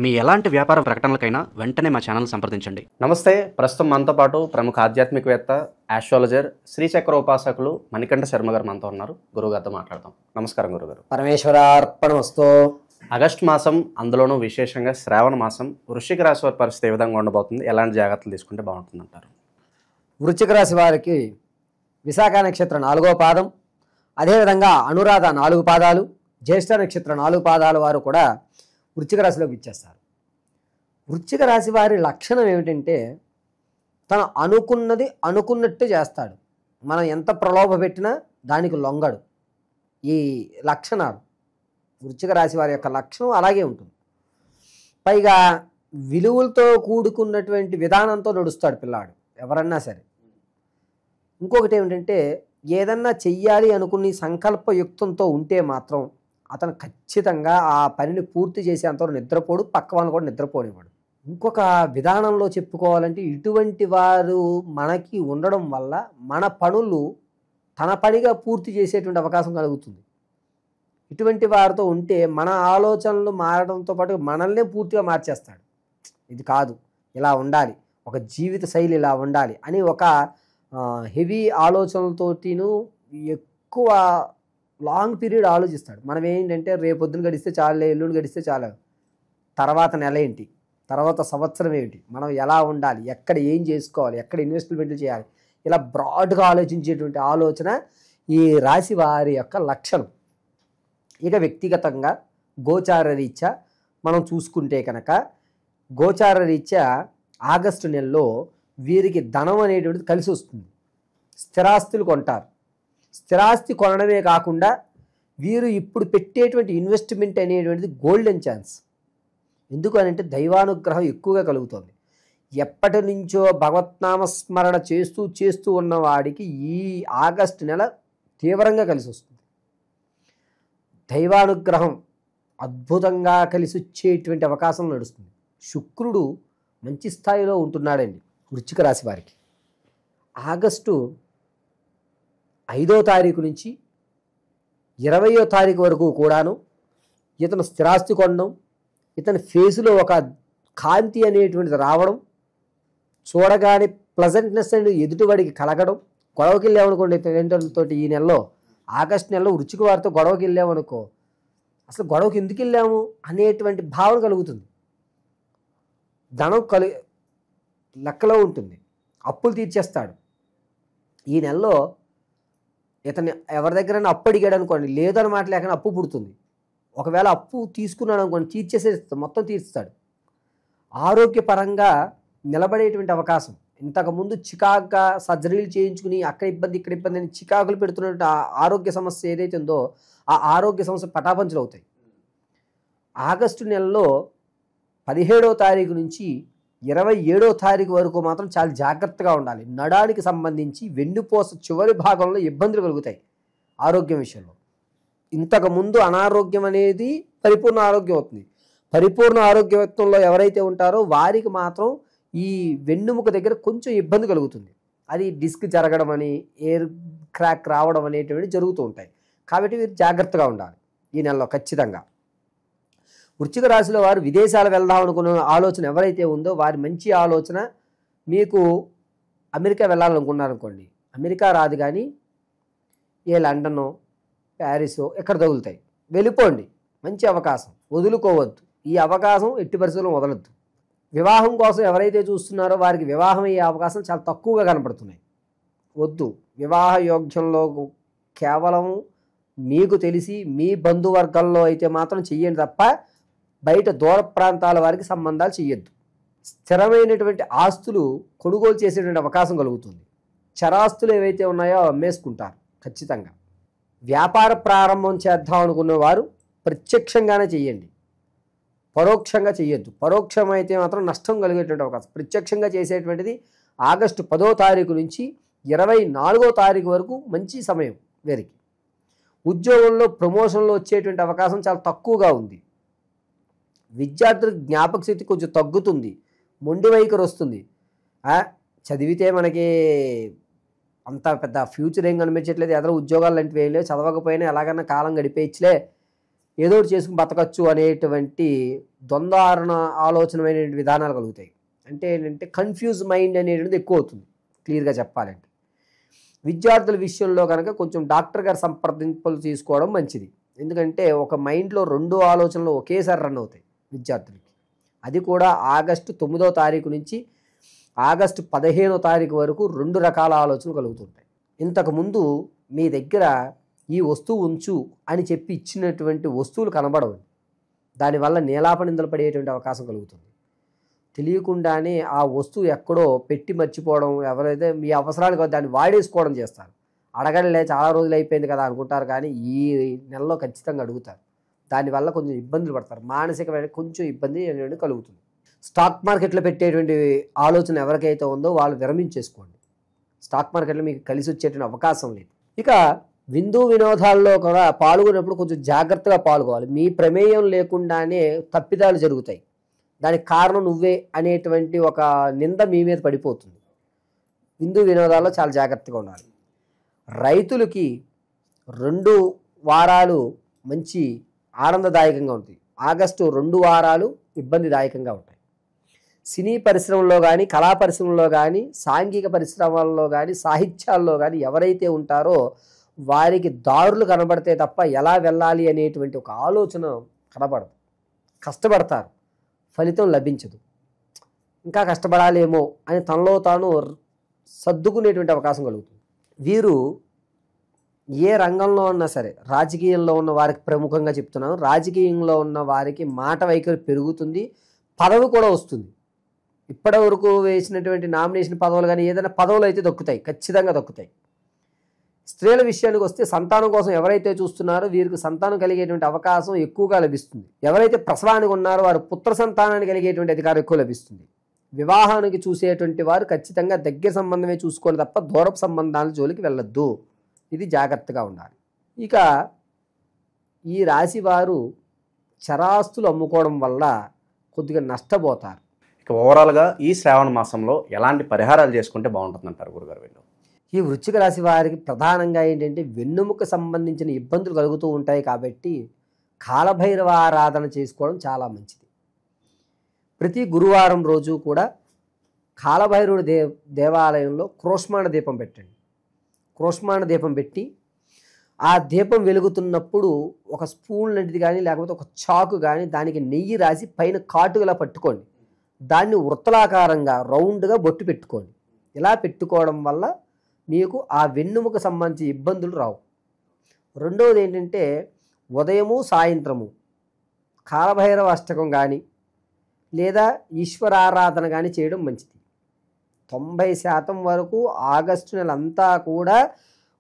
మీ ఎలాంటి వ్యాపార ప్రకటనలకైనా వెంటనే మా ఛానల్ సంప్రదించండి. నమస్తే. ప్రస్తుతం మనతో పాటు ప్రముఖ ఆధ్యాత్మికవేత్త, ఆస్ట్రాలజర్, శ్రీచక్ర ఉపాసకులు మణికంఠ శర్మ గారు మనతో ఉన్నారు. గురువుగారితో మాట్లాడదాం. నమస్కారం గురుగారు. పరమేశ్వరార్పణమస్తు. ఆగస్టు మాసం, అందులోనూ విశేషంగా శ్రావణ మాసం, వృశ్చిక రాశి వారి పరిస్థితి ఏ విధంగా ఉండబోతుంది? ఎలాంటి జాగ్రత్తలు తీసుకుంటే బాగుంటుంది అంటారు? వృశ్చిక రాశి వారికి విశాఖ నక్షత్రం 4వ పాదం, అదేవిధంగా అనురాధ 4 పాదాలు, జ్యేష్ఠ నక్షత్రం 4 పాదాల వారు కూడా వృశ్చిక రాశిలోకి ఇచ్చేస్తారు. వృశ్చిక రాశి వారి లక్షణం ఏమిటంటే తను అనుకున్నది అనుకున్నట్టు చేస్తాడు. మనం ఎంత ప్రలోభ పెట్టినా దానికి లొంగడు. ఈ లక్షణాలు వృశ్చిక రాశి వారి యొక్క లక్షణం అలాగే ఉంటుంది. పైగా విలువలతో కూడుకున్నటువంటి విధానంతో నడుస్తాడు పిల్లాడు ఎవరన్నా సరే. ఇంకొకటి ఏమిటంటే ఏదన్నా చెయ్యాలి అనుకుని సంకల్పయుక్తంతో ఉంటే మాత్రం అతను ఖచ్చితంగా ఆ పనిని పూర్తి చేసేంతవరకు నిద్రపోడు, పక్క వాళ్ళని కూడా నిద్రపోనివ్వడు. ఇంకొక విధానంలో చెప్పుకోవాలంటే ఇటువంటి వారు మనకి ఉండడం వల్ల మన పనులు తన పనిగా పూర్తి చేసేటువంటి అవకాశం కలుగుతుంది. ఇటువంటి వారితో ఉంటే మన ఆలోచనలు మారడంతో పాటు మనల్నే పూర్తిగా మార్చేస్తాడు. ఇది కాదు, ఇలా ఉండాలి, ఒక జీవిత శైలి ఇలా ఉండాలి అని ఒక హెవీ ఆలోచనలతోటిను ఎక్కువ లాంగ్ పీరియడ్ ఆలోచిస్తాడు. మనం ఏంటంటే రేపొద్దున గడిస్తే చాలే, ఎల్లుండి గడిస్తే చాలు, తర్వాత నెల ఏంటి, తర్వాత సంవత్సరం ఏంటి, మనం ఎలా ఉండాలి, ఎక్కడ ఏం చేసుకోవాలి, ఎక్కడ ఇన్వెస్ట్మెంట్లు చేయాలి, ఇలా బ్రాడ్గా ఆలోచించేటువంటి ఆలోచన ఈ రాశి వారి యొక్క లక్షణం. ఇక వ్యక్తిగతంగా గోచార రీత్యా మనం చూసుకుంటే కనుక గోచార రీత్యా ఆగస్టు నెలలో వీరికి ధనం అనేటువంటిది కలిసి వస్తుంది. స్థిరాస్తులు కొంటారు. స్థిరాస్తి కొనడమే కాకుండా వీరు ఇప్పుడు పెట్టేటువంటి ఇన్వెస్ట్మెంట్ అనేటువంటిది గోల్డెన్ ఛాన్స్. ఎందుకు అని అంటే దైవానుగ్రహం ఎక్కువగా కలుగుతుంది. ఎప్పటి నుంచో భగవత్నామ స్మరణ చేస్తూ ఉన్న వాడికి ఈ ఆగస్టు నెల తీవ్రంగా కలిసి వస్తుంది. దైవానుగ్రహం అద్భుతంగా కలిసి వచ్చేటువంటి అవకాశం నడుస్తుంది. శుక్రుడు మంచి స్థాయిలో ఉంటున్నాడండి వృశ్చిక రాశి వారికి. ఆగస్టు 5వ తారీఖు నుంచి 20వ తారీఖు వరకు కూడాను ఇతను స్థిరాస్తి కొనడం, ఇతని ఫేసులో ఒక కాంతి అనేటువంటిది రావడం, చూడగానే ప్లజెంట్నెస్ అనేది ఎదుటివాడికి కలగడం. గొడవకి వెళ్ళామనుకోండి తల్లిదండ్రులతోటి ఈ నెలలో, ఆగస్టు నెలలో వృశ్చిక వారితో గొడవకి వెళ్ళామనుకో, అసలు గొడవకి ఎందుకు వెళ్ళాము అనేటువంటి భావన కలుగుతుంది. ధనం లెక్కలో ఉంటుంది. అప్పులు తీర్చేస్తాడు. ఈ నెలలో ఇతన్ని ఎవరి దగ్గరైనా అప్పు అడిగాడు అనుకోండి, లేదని మాట లేకనే అప్పు పుడుతుంది. ఒకవేళ అప్పు తీసుకున్నాడు అనుకోండి, మొత్తం తీర్చుతాడు. ఆరోగ్యపరంగా నిలబడేటువంటి అవకాశం. ఇంతకుముందు చికాకుగా సర్జరీలు చేయించుకుని అక్కడ ఇబ్బంది ఇక్కడ ఇబ్బంది అని చికాకులు పెడుతున్నటువంటి ఆరోగ్య సమస్య ఏదైతే ఉందో ఆ ఆరోగ్య సమస్య పటాపంచలు అవుతాయి. ఆగస్టు నెలలో 17వ తారీఖు నుంచి 27వ తారీఖు వరకు మాత్రం చాలా జాగ్రత్తగా ఉండాలి. నడానికి సంబంధించి వెన్నుపూస చివరి భాగంలో ఇబ్బందులు కలుగుతాయి ఆరోగ్యం విషయంలో. ఇంతకుముందు అనారోగ్యం అనేది పరిపూర్ణ ఆరోగ్యం అవుతుంది. పరిపూర్ణ ఆరోగ్యవంతంలో ఎవరైతే ఉంటారో వారికి మాత్రం ఈ వెన్నుముక దగ్గర కొంచెం ఇబ్బంది కలుగుతుంది. అది డిస్క్ జరగడం అని, ఎయిర్ క్రాక్ రావడం అనేటువంటివి జరుగుతూ ఉంటాయి. కాబట్టి మీరు జాగ్రత్తగా ఉండాలి ఈ నెలలో ఖచ్చితంగా. వృశ్చిక రాశిలో వారు విదేశాలు వెళ్దాం అనుకున్న ఆలోచన ఎవరైతే ఉందో వారి మంచి ఆలోచన. మీకు అమెరికా వెళ్ళాలనుకున్నారనుకోండి, అమెరికా రాదు కానీ ఏ లండనో ప్యారిసో ఎక్కడ తగులుతాయి, వెళ్ళిపోండి. మంచి అవకాశం, వదులుకోవద్దు. ఈ అవకాశం ఎట్టి పరిస్థితుల్లో వదలొద్దు. వివాహం కోసం ఎవరైతే చూస్తున్నారో వారికి వివాహం అయ్యే అవకాశం చాలా తక్కువగా కనపడుతున్నాయి. వద్దు. వివాహ యోగ్యంలో కేవలం మీకు తెలిసి మీ బంధువర్గాల్లో అయితే మాత్రం చెయ్యండి తప్ప బయట దూర ప్రాంతాల వారికి సంబంధాలు చెయ్యొద్దు. స్థిరమైనటువంటి ఆస్తులు కొనుగోలు చేసేటువంటి అవకాశం కలుగుతుంది. చరాస్తులు ఏవైతే ఉన్నాయో అమ్మేసుకుంటారు ఖచ్చితంగా. వ్యాపార ప్రారంభం చేద్దాం అనుకున్న వారు ప్రత్యక్షంగానే చెయ్యండి, పరోక్షంగా చెయ్యొద్దు. పరోక్షం అయితే మాత్రం నష్టం కలిగేటువంటి అవకాశం. ప్రత్యక్షంగా చేసేటువంటిది ఆగస్టు 10వ తారీఖు నుంచి 24వ తారీఖు వరకు మంచి సమయం వీరికి. ఉద్యోగంలో ప్రమోషన్లో వచ్చేటువంటి అవకాశం చాలా తక్కువగా ఉంది. విద్యార్థులకు జ్ఞాపక శక్తి కొంచెం తగ్గుతుంది, మొండి వైఖరి వస్తుంది. చదివితే మనకి అంత పెద్ద ఫ్యూచర్ ఏం కనిపించట్లేదు, ఎదరో ఉద్యోగాలు లాంటివి ఏం లేవు, చదవకపోయినా ఎలాగన్నా కాలం గడిపేయచ్చులే ఏదో ఒకటి చేసుకుని బతకచ్చు అనేటువంటి ద్వంద్వారణ ఆలోచనమైన విధానాలు కలుగుతాయి. అంటే ఏంటంటే కన్ఫ్యూజ్ మైండ్ అనేటువంటిది ఎక్కువ అవుతుంది. క్లియర్గా చెప్పాలంటే విద్యార్థుల విషయంలో కనుక కొంచెం డాక్టర్ గారి సంప్రదింపులు తీసుకోవడం మంచిది. ఎందుకంటే ఒక మైండ్లో 2 ఆలోచనలు ఒకేసారి రన్ అవుతాయి విద్యార్థులకి. అది కూడా ఆగస్టు 9వ తారీఖు నుంచి ఆగస్టు 15వ తారీఖు వరకు 2 రకాల ఆలోచనలు కలుగుతుంటాయి. ఇంతకుముందు మీ దగ్గర ఈ వస్తువు ఉంచు అని చెప్పి ఇచ్చినటువంటి వస్తువులు కనబడవు. దానివల్ల నీలాపనిందలు పడేటువంటి అవకాశం కలుగుతుంది. తెలియకుండానే ఆ వస్తువు ఎక్కడో పెట్టి మర్చిపోవడం, ఎవరైతే మీ అవసరానికి దాన్ని వాడేసుకోవడం చేస్తారు. అడగలే చాలా రోజులు అయిపోయింది కదా అనుకుంటారు, కానీ ఈ నెలలో ఖచ్చితంగా అడుగుతారు. దానివల్ల కొంచెం ఇబ్బందులు పడతారు. మానసికమైన కొంచెం ఇబ్బంది అనేది కలుగుతుంది. స్టాక్ మార్కెట్లో పెట్టేటువంటి ఆలోచన ఎవరికైతే ఉందో వాళ్ళు విరమించేసుకోండి. స్టాక్ మార్కెట్లో మీకు కలిసి వచ్చేటువంటి అవకాశం లేదు. ఇక విందు వినోదాల్లో కూడా పాల్గొన్నప్పుడు కొంచెం జాగ్రత్తగా పాల్గొవాలి. మీ ప్రమేయం లేకుండానే తప్పిదాలు జరుగుతాయి. దానికి కారణం నువ్వే అనేటువంటి ఒక నింద మీ మీద పడిపోతుంది. విందు వినోదాల్లో చాలా జాగ్రత్తగా ఉండాలి. రైతులకి 2 వారాలు మంచి ఆనందదాయకంగా ఉంటాయి. ఆగస్టు 2 వారాలు ఇబ్బందిదాయకంగా ఉంటాయి. సినీ పరిశ్రమలో కానీ, కళా పరిశ్రమలో కానీ, సాంఘిక పరిశ్రమల్లో కానీ, సాహిత్యాల్లో కానీ ఎవరైతే ఉంటారో వారికి దారులు కనబడితే తప్ప ఎలా వెళ్ళాలి అనేటువంటి ఒక ఆలోచన కనబడదు. కష్టపడతారు, ఫలితం లభించదు. ఇంకా కష్టపడాలేమో అని తనలో తాను సర్దుకునేటువంటి అవకాశం కలుగుతుంది. వీరు ఏ రంగంలో ఉన్నా సరే, రాజకీయంలో ఉన్న వారికి ప్రముఖంగా చెప్తున్నాను, రాజకీయంలో ఉన్న వారికి మాట వైఖరి పెరుగుతుంది, పదవి కూడా వస్తుంది. ఇప్పటి వరకు వేసినటువంటి నామినేషన్ పదవులు కానీ ఏదైనా పదవులు అయితే దొక్కుతాయి, ఖచ్చితంగా దొక్కుతాయి. స్త్రీల విషయానికి వస్తే సంతానం కోసం ఎవరైతే చూస్తున్నారో వీరికి సంతానం కలిగేటువంటి అవకాశం ఎక్కువగా లభిస్తుంది. ఎవరైతే ప్రసవానికి ఉన్నారో వారు పుత్ర సంతానాన్ని కలిగేటువంటి అధికారం ఎక్కువ లభిస్తుంది. వివాహానికి చూసేటువంటి వారు ఖచ్చితంగా దగ్గర సంబంధమే చూసుకోవాలి తప్ప దూరపు సంబంధాల జోలికి వెళ్ళొద్దు. ఇది జాగ్రత్తగా ఉండాలి. ఇక ఈ రాశి వారు చరాస్తులు అమ్ముకోవడం వల్ల కొద్దిగా నష్టపోతారు. ఇక ఓవరాల్గా ఈ శ్రావణ మాసంలో ఎలాంటి పరిహారాలు చేసుకుంటే బాగుంటుందంటారు గురుగారు వీళ్ళు? ఈ వృశ్చిక రాశి వారికి ప్రధానంగా ఏంటంటే వెన్నుముక సంబంధించిన ఇబ్బందులు కలుగుతూ ఉంటాయి కాబట్టి కాలభైరవ ఆరాధన చేసుకోవడం చాలా మంచిది. ప్రతి గురువారం రోజు కూడా కాలభైరవుడి దేవాలయంలో క్రోష్మాండ దీపం పెట్టండి. క్రోష్మాండ దీపం పెట్టి ఆ దీపం వెలుగుతున్నప్పుడు ఒక స్పూన్ లాంటిది కానీ లేకపోతే ఒక చాకు కానీ దానికి నెయ్యి రాసి పైన కాటుగా పట్టుకోండి. దాన్ని వృత్తలాకారంగా రౌండ్గా బొట్టు పెట్టుకోండి. ఇలా పెట్టుకోవడం వల్ల మీకు ఆ వెన్నుముక సంబంధించి ఇబ్బందులు రావు. రెండవది ఏంటంటే ఉదయము సాయంత్రము కాలభైరవ అష్టకం కానీ లేదా ఈశ్వరారాధన కానీ చేయడం మంచిది. 90% వరకు ఆగస్టు నెల అంతా కూడా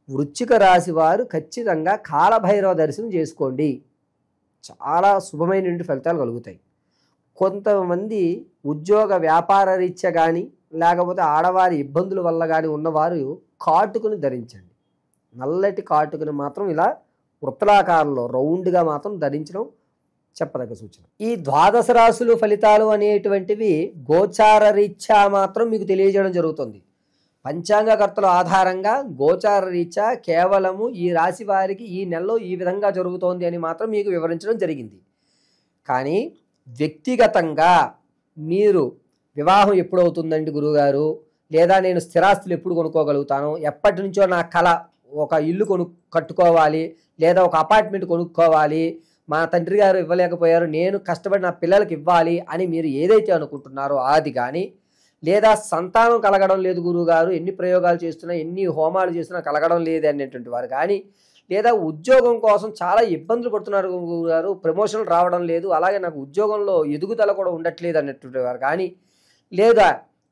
వృశ్చిక రాశి వారు ఖచ్చితంగా కాలభైరవ దర్శనం చేసుకోండి. చాలా శుభమైన ఫలితాలు కలుగుతాయి. కొంతమంది ఉద్యోగ వ్యాపార రీత్యా కానీ లేకపోతే ఆడవారి ఇబ్బందుల వల్ల కానీ ఉన్నవారు కాటుకుని ధరించండి. నల్లటి కాటుకుని మాత్రం ఇలా వృత్తలాకారంలో రౌండ్గా మాత్రం ధరించడం చెప్పదగ్గ సూచన. ఈ ద్వాదశ రాశులు ఫలితాలు అనేటువంటివి గోచార రీత్యా మాత్రం మీకు తెలియజేయడం జరుగుతుంది. పంచాంగకర్తల ఆధారంగా గోచార రీత్యా కేవలము ఈ రాశి వారికి ఈ నెలలో ఈ విధంగా జరుగుతోంది అని మాత్రం మీకు వివరించడం జరిగింది. కానీ వ్యక్తిగతంగా మీరు వివాహం ఎప్పుడు అవుతుందండి గురువుగారు, లేదా నేను స్థిరాస్తులు ఎప్పుడు కొనుక్కోగలుగుతాను, ఎప్పటి నుంచో నా కళ ఒక ఇల్లు కట్టుకోవాలి లేదా ఒక అపార్ట్మెంట్ కొనుక్కోవాలి, మా తండ్రి గారు ఇవ్వలేకపోయారు నేను కష్టపడి నా పిల్లలకి ఇవ్వాలి అని మీరు ఏదైతే అనుకుంటున్నారో అది కానీ, లేదా సంతానం కలగడం లేదు గురువుగారు, ఎన్ని ప్రయోగాలు చేస్తున్నా ఎన్ని హోమాలు చేస్తున్నా కలగడం లేదు అనేటువంటి వారు కానీ, లేదా ఉద్యోగం కోసం చాలా ఇబ్బందులు పడుతున్నారు గురువుగారు, ప్రమోషన్లు రావడం లేదు, అలాగే నాకు ఉద్యోగంలో ఎదుగుదల కూడా ఉండట్లేదు అనేటువంటి వారు కానీ, లేదా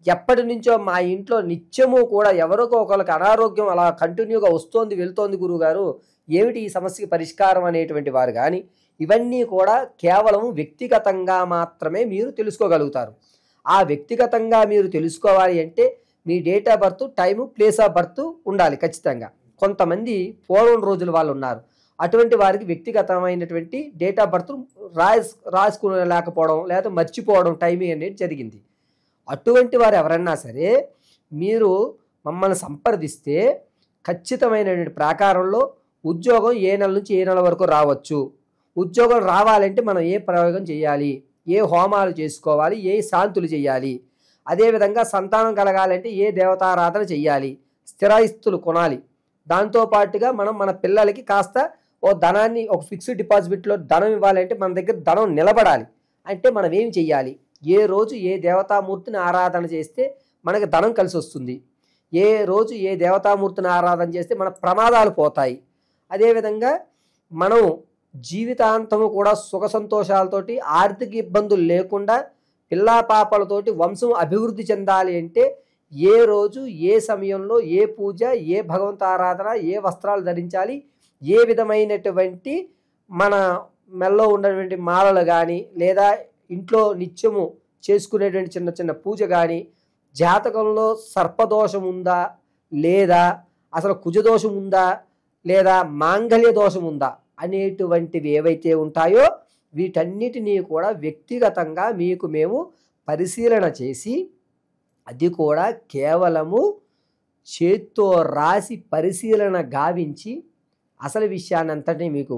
ఎప్పటి నుంచో మా ఇంట్లో నిత్యము కూడా ఎవరికో ఒకరికి అనారోగ్యం అలా కంటిన్యూగా వస్తోంది వెళ్తోంది గురువుగారు, ఏమిటి ఈ సమస్యకి పరిష్కారం అనేటువంటి వారు కానీ, ఇవన్నీ కూడా కేవలం వ్యక్తిగతంగా మాత్రమే మీరు తెలుసుకోగలుగుతారు. ఆ వ్యక్తిగతంగా మీరు తెలుసుకోవాలి అంటే మీ date of birth, time, place of birth ఉండాలి ఖచ్చితంగా. కొంతమంది పూర్వం రోజుల వాళ్ళు ఉన్నారు, అటువంటి వారికి వ్యక్తిగతమైనటువంటి డేట్ ఆఫ్ బర్త్ రాసుకోలేకపోవడం లేదా మర్చిపోవడం టైమింగ్ అనేది జరిగింది. అటువంటి వారు ఎవరన్నా సరే మీరు మమ్మల్ని సంప్రదిస్తే ఖచ్చితమైనటువంటి ప్రాకారంలో ఉద్యోగం ఏ నెల నుంచి ఏ నెల వరకు రావచ్చు, ఉద్యోగం రావాలంటే మనం ఏ ప్రయోగం చేయాలి, ఏ హోమాలు చేసుకోవాలి, ఏ శాంతులు చేయాలి, అదేవిధంగా సంతానం కలగాలంటే ఏ దేవతారాధన చేయాలి, స్థిరాస్తులు కొనాలి. దాంతోపాటుగా మనం మన పిల్లలకి కాస్త ఓ ధనాన్ని ఒక ఫిక్స్డ్ డిపాజిట్లో ధనం ఇవ్వాలంటే మన దగ్గర ధనం నిలబడాలి అంటే మనం ఏం చెయ్యాలి, ఏ రోజు ఏ దేవతామూర్తిని ఆరాధన చేస్తే మనకి ధనం కలిసి వస్తుంది, ఏ రోజు ఏ దేవతామూర్తిని ఆరాధన చేస్తే మన ప్రమాదాలు పోతాయి, అదేవిధంగా మనం జీవితాంతము కూడా సుఖ సంతోషాలతోటి ఆర్థిక ఇబ్బందులు లేకుండా పిల్లా పాపలతోటి వంశం అభివృద్ధి చెందాలి అంటే ఏ రోజు ఏ సమయంలో ఏ పూజ, ఏ భగవంత ఆరాధన, ఏ వస్త్రాలు ధరించాలి, ఏ విధమైనటువంటి మన మెల్లో ఉన్నటువంటి మాలలు కానీ లేదా ఇంట్లో నిత్యము చేసుకునేటువంటి చిన్న చిన్న పూజ కానీ, జాతకంలో సర్పదోషం ఉందా లేదా అసలు కుజదోషం ఉందా లేదా మాంగళ్య దోషం ఉందా అనేటువంటివి ఏవైతే ఉంటాయో వీటన్నిటినీ కూడా వ్యక్తిగతంగా మీకు మేము పరిశీలన చేసి, అది కూడా కేవలము చేత్తో రాసి పరిశీలన గావించి అసలు విషయాన్ని అంతటినీ మీకు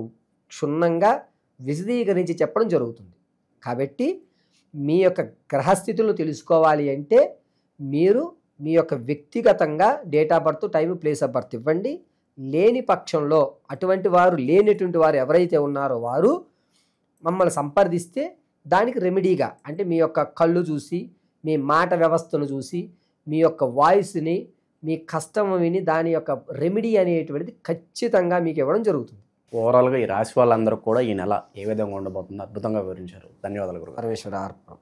క్షుణ్ణంగా విశదీకరించి చెప్పడం జరుగుతుంది. కాబట్టి మీ యొక్క గ్రహస్థితులను తెలుసుకోవాలి అంటే మీరు మీ యొక్క వ్యక్తిగతంగా date of birth, time, place of birth ఇవ్వండి. లేని పక్షంలో లేనటువంటి వారు ఎవరైతే ఉన్నారో వారు మమ్మల్ని సంప్రదిస్తే దానికి రెమెడీగా అంటే మీ యొక్క కళ్ళు చూసి, మీ మాట వ్యవస్థను చూసి, మీ యొక్క వాయిస్ని, మీ కష్టం విని దాని యొక్క రెమెడీ అనేటువంటిది ఖచ్చితంగా మీకు ఇవ్వడం జరుగుతుంది. ఓవరాల్గా ఈ రాశి వాళ్ళందరూ కూడా ఈ నెల ఏ విధంగా ఉండబోతుందో అద్భుతంగా వివరించారు. ధన్యవాదాలు గురుగారు. పరమేశ్వర అర్పణ.